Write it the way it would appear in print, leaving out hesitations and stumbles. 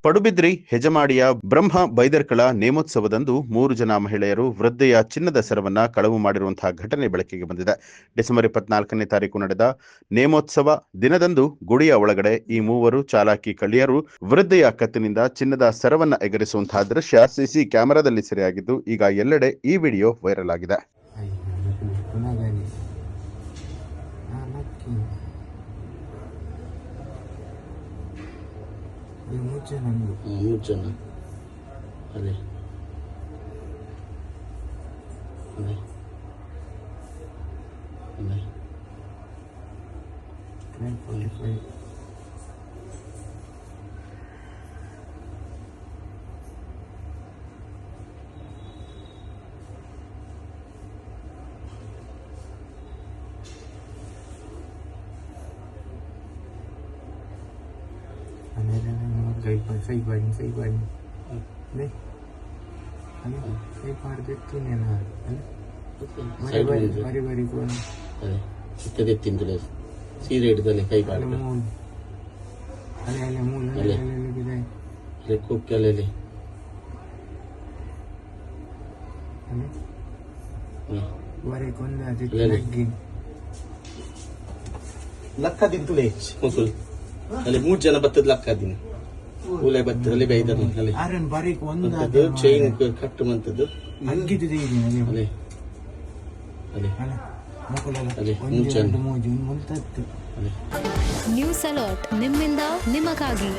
ಪಡುಬಿದ್ರಿ ಹೆಜಮಾಡಿಯ ಬ್ರಹ್ಮ ಬೈದರ್ಕಳ ನೇಮೋತ್ಸವದಂದು 3 ಜನ ಮಹಿಳೆಯರು ವೃದ್ಧೆಯ ಚಿನ್ನದ ಸರವನ್ನ ಕಳವು ಮಾಡಿರುವಂತಹ ಘಟನೆ ಬೆಳಕಿಗೆ ಬಂದಿದೆ. ಡಿಸೆಂಬರ್ 24ನೇ ತಾರೀಕು ನಡೆದ ನೇಮೋತ್ಸವ ದಿನದಂದು ಗುಡಿಯ ಒಳಗಡೆ ಈ ಮೂವರು ಚಾಲಾಕಿ ಕಳ್ಳಿಯರು ವೃದ್ಧೆಯ ಕತ್ತಿನಿಂದ ಚಿನ್ನದ ಸರವನ್ನ ಎಗರಿಸುವಂತಹ ದೃಶ್ಯ ಸಿಸಿ ಕ್ಯಾಮೆರಾದಲ್ಲಿ ಸೆರೆಯಾಗಿದ್ದು ಈಗ ಎಲ್ಲೆಡೆ ಈ ವಿಡಿಯೋ ವೈರಲ್ ಆಗಿದೆ. ಮೂರ್ಜನ ಅದೇ ಅದೇ ಅದೇ Say bani ne ani say pardetti nena ani mari ko ಅದೇ ಇತ್ತದೆ ತಿಂದಲೆ ಸೀರೆ ಹಿಡಿದಲೆ ಕೈ ಪಾಡ ale mul ale bidai le ಕುಕ್ಕಲೆ ani wari konda lagi lakkadin tule ಮುಸುಲ್ ಅಲ್ಲಿ 3 ಜನ ಬತ್ತದ ಲಕ್ಕದಿನ ಉಲೆ ಬತ್ತದಲ್ಲಿ ಬೈದರು ಅಲ್ಲಿ ಆರನ್ ಬಾರಿ ಒಂದು ಚೈನ್ ಕಟ್ ಮಂತದ್ದು ಅಗ್ಗಿದಿದೆ ಇದೆ ಅಲ್ಲಿ ಅಲ್ಲಿ ಅಲ್ಲ ಮಕ್ಕಳೆಲ್ಲ ಅಲ್ಲಿ ಒಂದು ಮೂಜು ಮುಂತತ್ತು ನ್ಯೂಸ್ ಅಲರ್ಟ್ ನಿಮ್ಮಿಂದ ನಿಮಗಾಗಿ.